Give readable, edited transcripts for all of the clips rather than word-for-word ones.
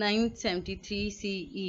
973 CE।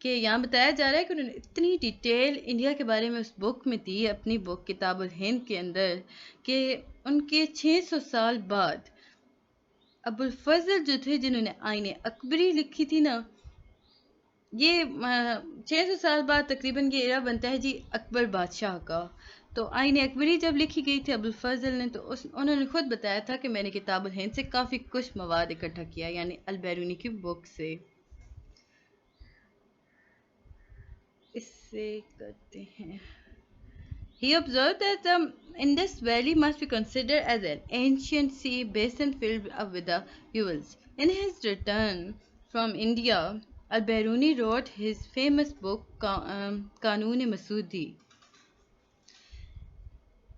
کہ یہاں بتایا جا رہا ہے کہ انہوں نے اتنی ڈیٹیل انڈیا کے بارے میں اس بک میں دی، اپنی بک کتاب الہند کے اندر، کہ ان کے 600 سال بعد ابو الفضل جو تھے جنہوں نے آئین اکبری لکھی تھی نا، یہ 600 سال بعد تقریباً یہ ایرا بنتا ہے جی اکبر بادشاہ کا. تو آئین اکبری جب لکھی گئی تھی ابو الفضل نے، تو انہوں نے خود بتایا تھا کہ میں نے کتاب الہند سے کافی کچھ مواد اکٹھا کیا، یعنی البیرونی کی بک سے. اس سے کرتے ہیں. He observed that the Indus Valley must be considered as an ancient sea basin filled up with the jewels. In his return from India, Al-Biruni wrote his famous book Qanun Masudi.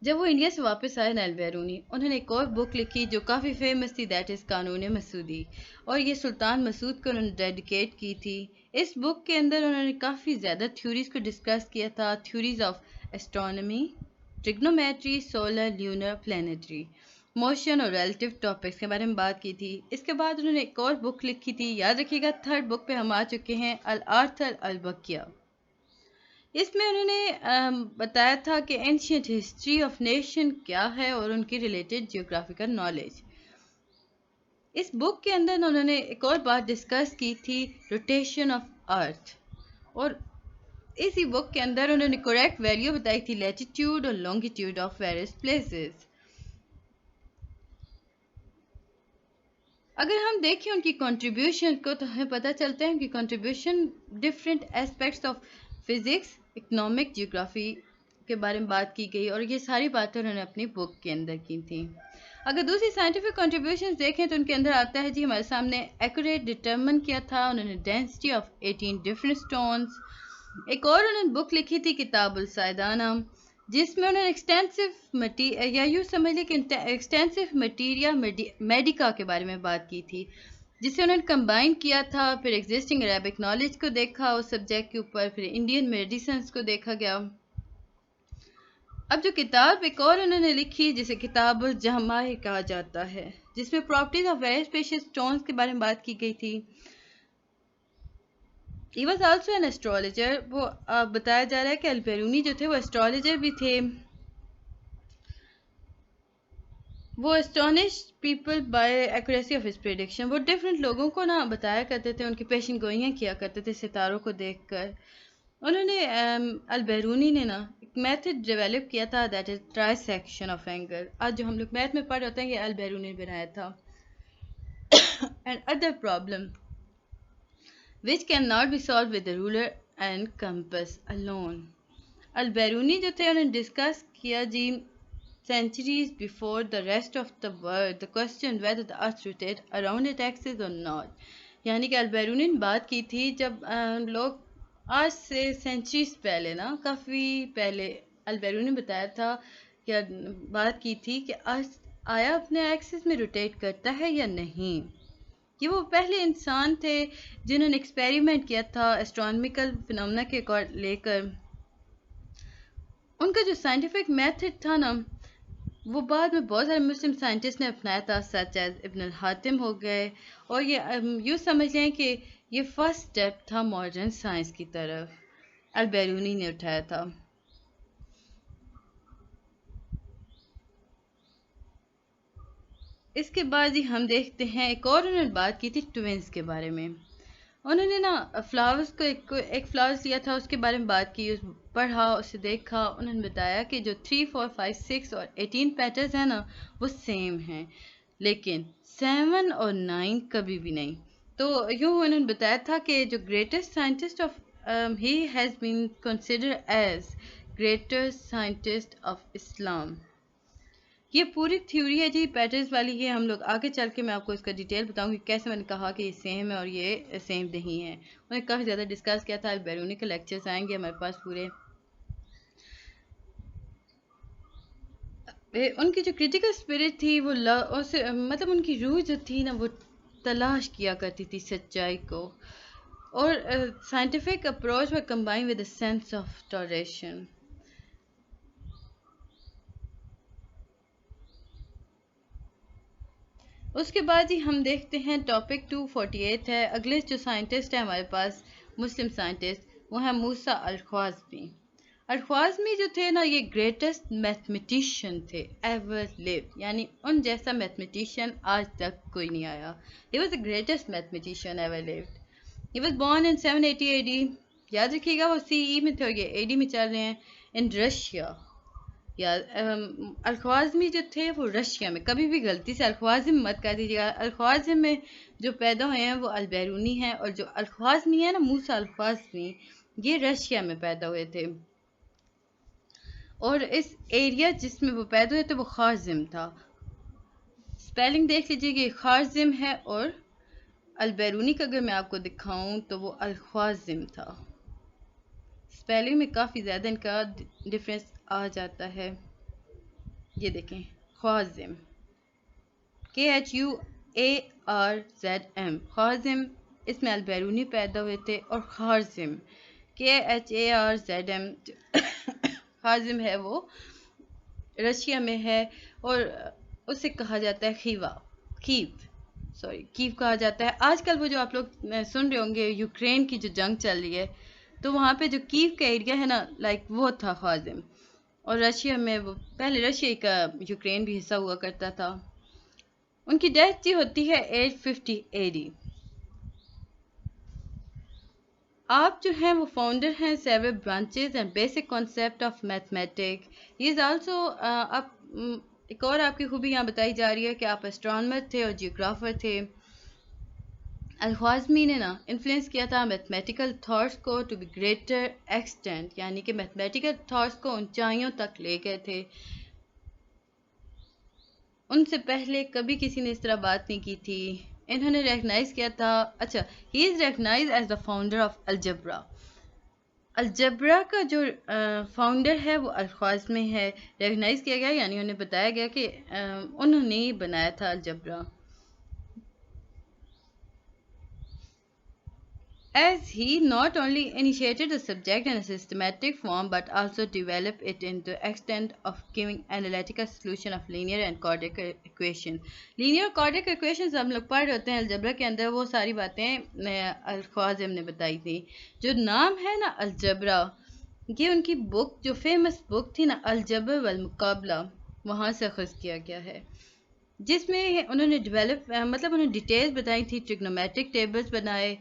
جب وہ India سے واپس آئے نا البیرونی، انہوں نے ایک اور بک لکھی جو کافی فیمس تھی، دیٹ از قانون مسودی، اور یہ سلطان مسعود کو انہوں نے ڈیڈیکیٹ کی تھی. اس بک کے اندر انہوں نے کافی زیادہ تھیوریز کو ڈسکس کیا تھا، theories of astronomy, trigonometry, solar, lunar, planetary motion اور ریلیٹیو ٹاپکس کے بارے میں بات کی تھی. اس کے بعد انہوں نے ایک اور بک لکھی تھی، یاد رکھیے گا 3rd بک پہ ہم آ چکے ہیں، الارتھر البقیہ. اس میں انہوں نے بتایا تھا کہ اینشینٹ ہسٹری آف نیشن کیا ہے اور ان کی ریلیٹڈ جیوگرافیکل نالج. اس بک کے اندر انہوں نے ایک اور بات ڈسکس کی تھی، روٹیشن آف ارتھ، اور اسی بک کے اندر انہوں نے کریکٹ ویلیو بتائی تھی، لیٹیٹیوڈ اور لانگیٹیوڈ آف ویریس پلیسز. اگر ہم دیکھیں ان کی کنٹریبیوشن کو تو ہمیں پتہ چلتا ہے ان کی contribution different aspects of physics, economic, geography کے بارے میں بات کی گئی، اور یہ ساری باتیں انہوں نے اپنی بک کے اندر کی تھیں. اگر دوسری سائنٹیفک کنٹریبیوشنز دیکھیں تو ان کے اندر آتا ہے جی ہمارے سامنے ایکوریٹ ڈٹرمن کیا تھا انہوں نے، ڈینسٹی آف 18 ڈفرینٹ سٹونز. ایک اور انہوں نے بک لکھی تھی کتاب السائدانہ، جس میں انہوں نے ایکسٹینسو یا یوں سمجھ لیں کہ ایکسٹینسو میٹیریا میڈیکا کے بارے میں بات کی تھی، جسے انہوں نے کمبائن کیا تھا. پھر ایگزسٹنگ عربک نالج کو دیکھا اس سبجیکٹ کے اوپر، پھر انڈین میڈیسنس کو دیکھا گیا. اب جو کتاب ایک اور انہوں نے لکھی جسے کتاب الجواہر کہا جاتا ہے، جس میں properties of various precious stones کے بارے میں بات کی گئی تھی. He was also an astrologer. وہ بتایا جا رہا ہے کہ البیرونی جو تھے وہ اسٹرالوجر بھی تھے. وہ astonish people by accuracy of his prediction. وہ ڈفرینٹ لوگوں کو نا بتایا کرتے تھے، ان کی پیشن گوئیاں کیا کرتے تھے ستاروں کو دیکھ کر. انہوں نے البیرونی نے نا ایک میتھڈ ڈیولپ کیا تھا، that is try section of angle. آج جو ہم لوگ میتھ میں پڑھ ہوتے ہیں یہ البیرونی نے بنایا تھا. And other problem which cannot be solved with the ruler and compass alone. Albiruni جو تھے انہوں نے ڈسکس کیا جی centuries before the rest of the world the question whether the earth rotated around its axis or not. یعنی کہ البیرونی نے بات کی تھی جب لوگ آج سے سینچریز پہلے نا، کافی پہلے، البیرونی نے بتایا تھا کہ بات کی تھی کہ آیا اپنے ایکسس میں روٹیٹ کرتا ہے یا نہیں. کہ وہ پہلے انسان تھے جنہوں نے ایکسپیریمنٹ کیا تھا اسٹرانومیکل فنومنا کے لے کر. ان کا جو سائنٹیفک میتھڈ تھا نا وہ بعد میں بہت سارے مسلم سائنٹسٹ نے اپنایا تھا، سچ ایز ابن الحاتم ہو گئے، اور یہ یوں سمجھ لیں کہ یہ فرسٹ اسٹیپ تھا ماڈرن سائنس کی طرف، البیرونی نے اٹھایا تھا. اس کے بعد ہی ہم دیکھتے ہیں ایک اور انہوں نے بات کی تھی ٹوینز کے بارے میں. انہوں نے نا فلاورز کو ایک فلاورز لیا تھا، اس کے بارے میں بات کی، پڑھا، اسے دیکھا. انہوں نے بتایا کہ جو 3 4 5 6 اور 18 پیٹرز ہیں نا وہ سیم ہیں، لیکن 7 اور 9 کبھی بھی نہیں. تو یوں انہوں نے بتایا تھا کہ جو greatest scientist of he has been considered as greatest scientist of Islam. یہ پوری تھیوری ہے جی پیٹرز والی. یہ ہم لوگ آگے چل کے میں آپ کو اس کا ڈیٹیل بتاؤں گی کیسے میں نے کہا کہ یہ سیم ہے اور یہ سیم نہیں ہے. انہوں نے کافی زیادہ ڈسکس کیا تھا. البیرونی کے لیکچرز آئیں گے ہمارے پاس پورے. ان کی جو کرٹیکل اسپرٹ تھی وہ مطلب ان کی روح جو تھی نا وہ تلاش کیا کرتی تھی سچائی کو، اور سائنٹیفک اپروچ میں combine with a sense of duration. اس کے بعد ہی ہم دیکھتے ہیں ٹاپک 248 ہے. اگلے جو سائنٹسٹ ہے ہمارے پاس مسلم سائنٹسٹ، وہ ہیں موسیٰ الخوارزمی۔ الخوارزمی جو تھے نا، یہ گریٹسٹ میتھمیٹیشین تھے ایور لیو، یعنی ان جیسا میتھمیٹیشین آج تک کوئی نہیں آیا۔ He was the greatest mathematician ever lived. He was born in 780 AD، یاد رکھیے گا وہ CE میں تھے اور یہ AD میں چل رہے ہیں، ان رشیا۔ یا الخوارزمی جو تھے وہ رشیا میں، کبھی بھی غلطی سے الخوارزم مت کر دیجیے گا۔ الخوارزم میں جو پیدا ہوئے ہیں وہ البیرونی ہیں، اور جو الخوارزمی ہے نا، موسیٰ الخوارزمی، یہ رشیا میں پیدا ہوئے تھے، اور اس ایریا جس میں وہ پیدا ہوئے تھے وہ خوارزم تھا۔ سپیلنگ دیکھ لیجیے کہ خوارزم ہے، اور البیرونی کا اگر میں آپ کو دکھاؤں تو وہ الخوارزم تھا۔ سپیلنگ میں کافی زیادہ ان کا ڈفرینس آ جاتا ہے۔ یہ دیکھیں، خوارزم KHUARZM، خوارزم، اس میں البیرونی پیدا ہوئے تھے، اور خوارزم KHARZM خوارزم ہے وہ رشیا میں ہے، اور اسے کہا جاتا ہے کیو کہا جاتا ہے۔ آج کل وہ جو آپ لوگ سن رہے ہوں گے یوکرین کی جو جنگ چل رہی ہے، تو وہاں پہ جو کیو کا ایریا ہے نا، وہ تھا خوارزم، اور رشیا میں وہ پہلے رشیا کا یوکرین بھی حصہ ہوا کرتا تھا۔ ان کی ڈیتھ جی ہوتی ہے 850 AD۔ آپ جو ہیں وہ فاؤنڈر ہیں several branches and basic concept of mathematics. He is also ایک اور آپ کی خوبی یہاں بتائی جا رہی ہے کہ آپ اسٹرانومر تھے اور جیوگرافر تھے۔ الخوارزمی نے نا انفلوئنس کیا تھا میتھمیٹیکل تھاٹس کو ٹو بی گریٹر ایکسٹینٹ، یعنی کہ میتھمیٹیکل تھاٹس کو اونچائیوں تک لے گئے تھے۔ ان سے پہلے کبھی کسی نے اس طرح بات نہیں کی تھی۔ انہوں نے ریکگنائز کیا تھا، اچھا، he is recognised as the founder of algebra. Algebra کا جو فاؤنڈر ہے وہ الخوارزمی ہے، ریکگنائز کیا گیا، یعنی انہیں بتایا گیا کہ انہوں نے ہی بنایا تھا algebra. As he not only initiated the subject in a systematic form but also developed it into the extent of giving analytical solution of linear and quadratic equation. Linear اور quadratic equations ہم لوگ پڑھ رہے ہوتے ہیں algebra کے اندر، وہ ساری باتیں الخوارزم نے بتائی تھی۔ جو نام ہے نا الجبرا، یہ ان کی بک جو فیمس بک تھی نا الجبر والمقابلہ، وہاں سے اخذ کیا گیا ہے، جس میں انہوں نے انہوں نے ڈیٹیلز بتائی تھی، ٹریگنومیٹرک ٹیبلز بنائے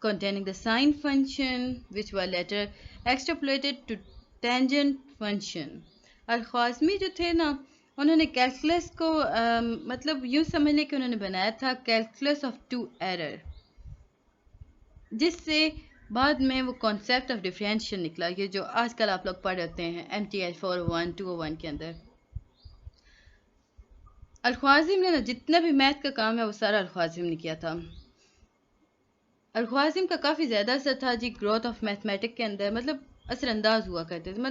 containing the sine function which were later extrapolated to tangent function. الخوارزمی جو تھے نا، انہوں نے کیلکولس کو یوں سمجھ لیں کہ انہوں نے بنایا تھا کیلکولس آف ٹو ایرر، جس سے بعد میں وہ کانسیپٹ آف ڈفرینشیل نکلا، یہ جو آج کل آپ لوگ پڑھ رہتے ہیں MTL 401 201 کے اندر۔ الخوارزم نے جتنا بھی میتھ کا کام ہے وہ سارا الخوارزم نے کیا تھا۔ الخوارزم کا کافی زیادہ اثر تھا جی گروتھ آف میتھمیٹک کے اندر، اثر انداز ہوا کرتے تھے،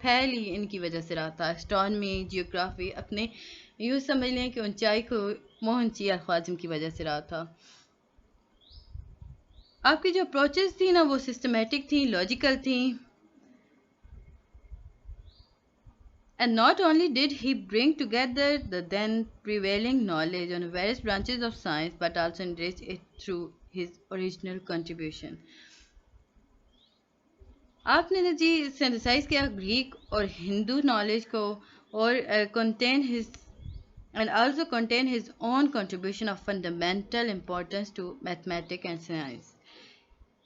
پھیل ہی ان کی وجہ سے رہا تھا۔ اسٹرانومی، جیوگرافی، اپنے یوں سمجھ لیں کہ اونچائی کو پہنچی الخوارزم کی وجہ سے رہا تھا۔ آپ کی جو اپروچز تھی نا وہ سسٹمیٹک تھیں، لاجیکل تھیں، and not only did he bring together the then prevailing knowledge on various branches of science but also enriched it through his original contribution. آپ نے جی سینتھسائز کیا گریک اور ہندو نالج کو، اور also contain his own contribution of fundamental importance to mathematics and science.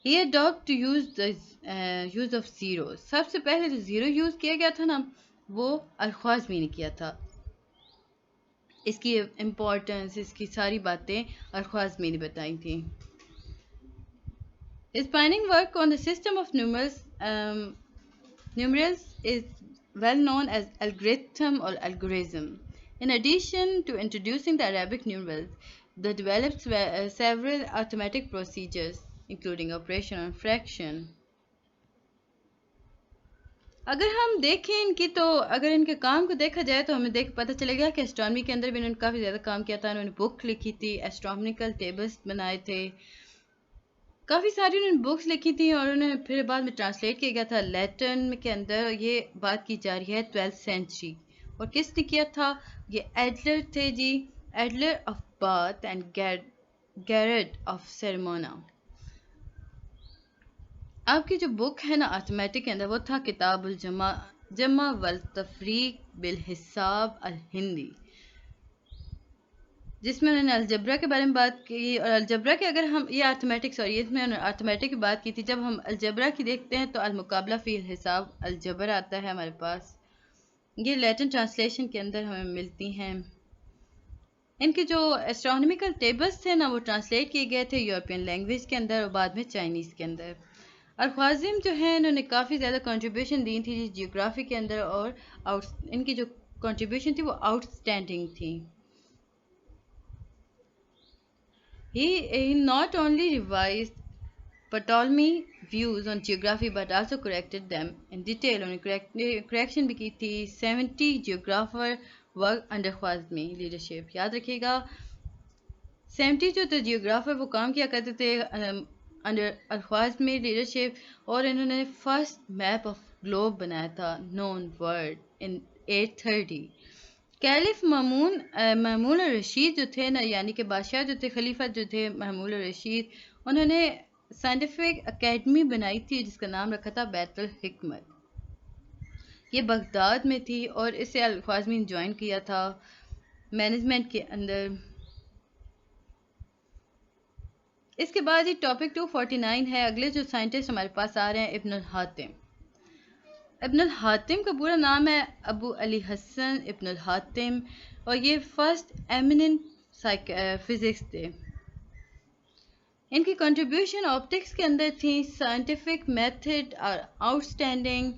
He adopted to use the use of zeros. سب سے پہلے جو zero use کیا گیا تھا نا وہ الخوارزمی نے کیا تھا، اس کی امپورٹنس، اس کی ساری باتیں الخوارزمی نے بتائی تھیں۔ His pioneering work on the system of numerals is well known as algorithm or algorithm. In addition to introducing the Arabic numerals, they developed several arithmetic procedures, including operation on fraction. اگر ہم دیکھیں ان کی، تو اگر ان کے کام کو دیکھا جائے تو ہمیں پتہ چلے گا کہ اسٹرانومی کے اندر بھی انہوں نے کافی زیادہ کام کیا تھا۔ انہوں نے بک لکھی تھی، ایسٹرونومیکل ٹیبلز بنائے تھے، کافی ساری انہوں نے بکس لکھی تھیں، اور انہوں نے پھر بعد میں ٹرانسلیٹ کیا گیا تھا لیٹن کے اندر۔ یہ بات کی جا رہی ہے 12th سینچری، اور کس نے کیا تھا؟ یہ ایڈلر تھے جی، Adelard of Bath and Gerard of Cremona. آپ کی جو بک ہے نا آرتھمیٹک کے اندر، وہ تھا کتاب الجمع جمع والتفریق بالحساب الہندی، جس میں انہوں نے الجبرا کے بارے میں بات کی. اور الجبرا کے اگر ہم یہ آرتھمیٹک سوری اس میں انہوں نے آرتھمیٹک کی بات کی تھی. جب ہم الجبرا کی دیکھتے ہیں تو المقابلہ فی الحساب الجبر آتا ہے ہمارے پاس. یہ لیٹن ٹرانسلیشن کے اندر ہمیں ملتی ہیں. ان کے جو ایسٹرونومیکل ٹیبلز تھے نا، وہ ٹرانسلیٹ کیے گئے تھے یورپین لینگویج کے اندر اور بعد میں چائنیز کے اندر. اور خوازم جو ہیں انہوں نے کافی زیادہ کنٹریبیوشن دی تھی جیوگرافی کے اندر، اور ان کی جو کنٹریبیوشن تھی وہ آؤٹ اسٹینڈنگ تھی. He not only revised Ptolemy views on geography but also corrected them in detail. انہوں نے کریکشن بھی کی تھی. 70 geographer work under خوازمی leadership. یاد رکھیے گا 70 جو تھے جیوگرافر وہ کام کیا کرتے تھے انڈر الخوازمی لیڈرشپ، اور انہوں نے فرسٹ میپ آف گلوب بنایا تھا نون ورلڈ ان 830. کیلف مامون الرشید جو تھے نا، یعنی کہ بادشاہ جو تھے، خلیفہ جو تھے مامون الرشید، انہوں نے سائنٹیفک اکیڈمی بنائی تھی جس کا نام رکھا تھا بیت الحکمت. یہ بغداد میں تھی اور اسے الخوازمی نے جوائن کیا تھا مینجمنٹ کے اندر. اس کے بعد یہ ٹاپک 249 ہے. اگلے جو سائنٹسٹ ہمارے پاس آ رہے ہیں ابن الحاتم. ابن الحاتم کا پورا نام ہے ابو علی حسن ابن الحاتم، اور یہ فرسٹ ایمیننٹ فزکس تھے. ان کی کنٹریبیوشن آپٹکس کے اندر تھی. Scientific method are outstanding.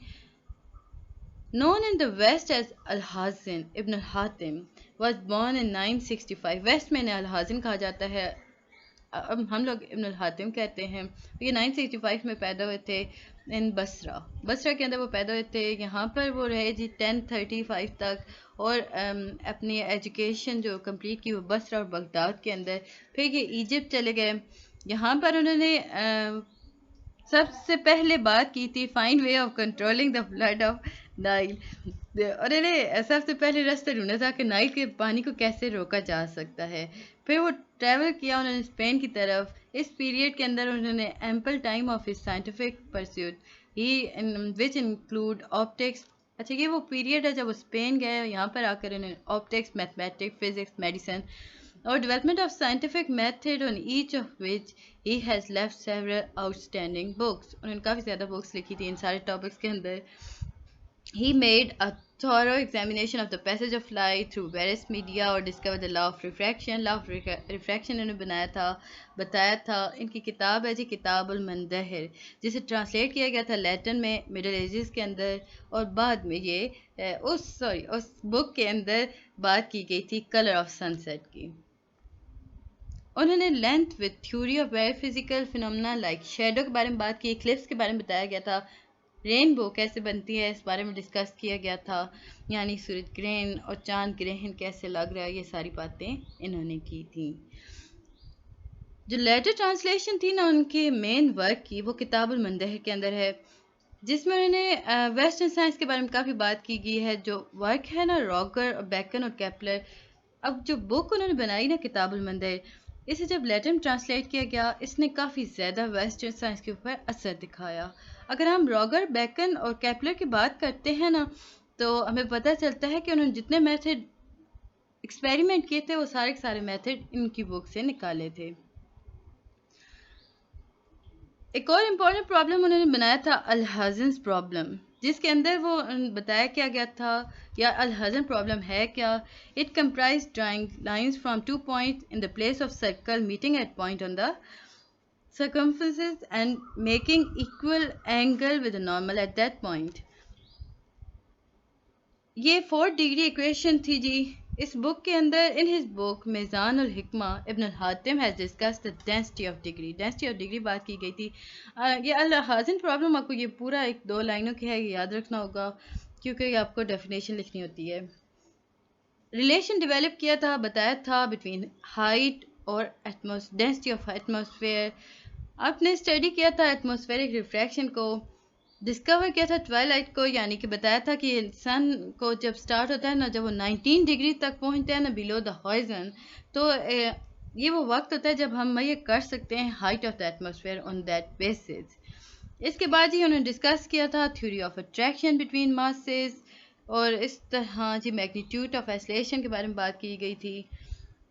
known in the west as Alhazen. Ibn Alhaytham was born in 965. West میں انہیں الحازن کہا جاتا ہے، اب ہم لوگ ابن الحاتم کہتے ہیں. یہ 965 میں پیدا ہوئے تھے ان بصرہ کے اندر وہ پیدا ہوئے تھے. یہاں پر وہ رہے 1035 تک، اور اپنی ایجوکیشن جو کمپلیٹ کی وہ بصرہ اور بغداد کے اندر. پھر یہ ایجپٹ چلے گئے. یہاں پر انہوں نے سب سے پہلے بات کی تھی find way of controlling the flood of Nile, اور انہیں سب سے پہلے راستہ ڈھونڈا تھا کہ نائل کے پانی کو کیسے روکا جا سکتا ہے. پھر وہ ٹریول کیا انہوں نے اسپین کی طرف. اس پیریڈ کے اندر انہوں نے ample time of his scientific pursuit which include optics. اچھا، یہ وہ پیریڈ ہے جب وہ اسپین گئے. یہاں پر آ کر انہوں نے آپٹکس، میتھمیٹکس، فزکس، میڈیسن اور development of scientific method on each of which he has left several out standing books. انہوں نے کافی زیادہ بکس لکھی تھی ان سارے ٹاپکس کے اندر. He made a thorough examination of the passage of light through various media or discovered the law of refraction. Law of refraction انہوں نے بتایا تھا. ان کی کتاب ہے جی کتاب المندہر، جسے ٹرانسلیٹ کیا گیا تھا لیٹن میں مڈل ایجز کے اندر، اور بعد میں یہ اس بک کے اندر بات کی گئی تھی کلر آف سن سیٹ کی. انہوں نے length with theory of very physical phenomena like shadow کے بارے میں بات کی. ایکلپس کے بارے میں بتایا گیا تھا. رینبو کیسے بنتی ہے اس بارے میں ڈسکس کیا گیا تھا، یعنی سورج گرہن اور چاند گرہن کیسے لگ رہا ہے، یہ ساری باتیں انہوں نے کی تھیں. جو لیٹر ٹرانسلیشن تھی نا ان کے مین ورک کی، وہ کتاب المندہر کے اندر ہے، جس میں انہوں نے ویسٹرن سائنس کے بارے میں کافی بات کی گئی ہے. جو ورک ہے نا راگر اور بیکن اور کیپلر. اب جو بک انہوں نے بنائی نا کتاب المندہر، اسے جب لیٹن ٹرانسلیٹ کیا گیا، اس نے کافی زیادہ ویسٹرن سائنس کے اوپر اثر دکھایا. اگر ہم راگر، بیکن اور کیپلر کی بات کرتے ہیں نا، تو ہمیں پتہ چلتا ہے کہ انہوں نے جتنے میتھڈ ایکسپیریمنٹ کیے تھے وہ سارے کے سارے میتھڈ ان کی بک سے نکالے تھے. ایک اور امپورٹنٹ پرابلم انہوں نے بنایا تھا الحزنس پرابلم، جس کے اندر وہ بتایا کیا گیا تھا، یا الحزن پرابلم ہے کیا. It comprise drawing lines from 2 points in the place of circle meeting at point on the circumferences and making equal angle with the normal at that point. یہ 4 ڈگری ایکویشن تھی جی. اس بک کے اندر ان ہز بک میزان الحکمہ ابن الحاتم has discuss the density of degree بات کی گئی تھی. یہ الحازن پرابلم آپ کو یہ پورا 1-2 لائنوں کی ہے، یہ یاد رکھنا ہوگا کیونکہ یہ آپ کو ڈیفینیشن لکھنی ہوتی ہے. ریلیشن ڈیولپ کیا تھا، بتایا تھا بٹوین ہائٹ اور ڈینسٹی آف ایٹماسفیئر. آپ نے اسٹڈی کیا تھا ایٹماسفیرک ریفریکشن کو، ڈسکور کیا تھا ٹوائلائٹ کو، یعنی کہ بتایا تھا کہ سن کو جب سٹارٹ ہوتا ہے نا، جب وہ 19 ڈگری تک پہنچتا ہے نا بیلو دا ہورائزن، تو یہ وہ وقت ہوتا ہے جب ہم یہ کر سکتے ہیں height of the atmosphere on that basis. اس کے بعد جی انہوں نے ڈسکس کیا تھا theory of attraction between masses, اور اس طرح جی میگنیٹیوڈ آف ایسلیشن کے بارے میں بات کی گئی تھی.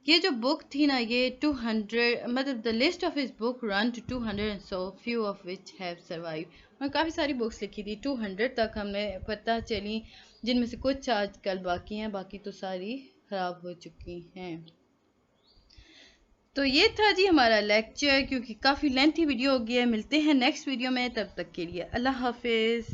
یہ جو بک تھی نا یہ 200 مطلب the list of his book run to 200 and so few of which have survived. اور کافی ساری بکس لکھی تھی 200 تک ہمیں پتہ چلی، جن میں سے کچھ آج کل باقی ہیں، باقی تو ساری خراب ہو چکی ہیں. تو یہ تھا جی ہمارا لیکچر، کیونکہ کافی لینتھی ویڈیو ہو گیا ہے. ملتے ہیں نیکسٹ ویڈیو میں، تب تک کے لیے اللہ حافظ.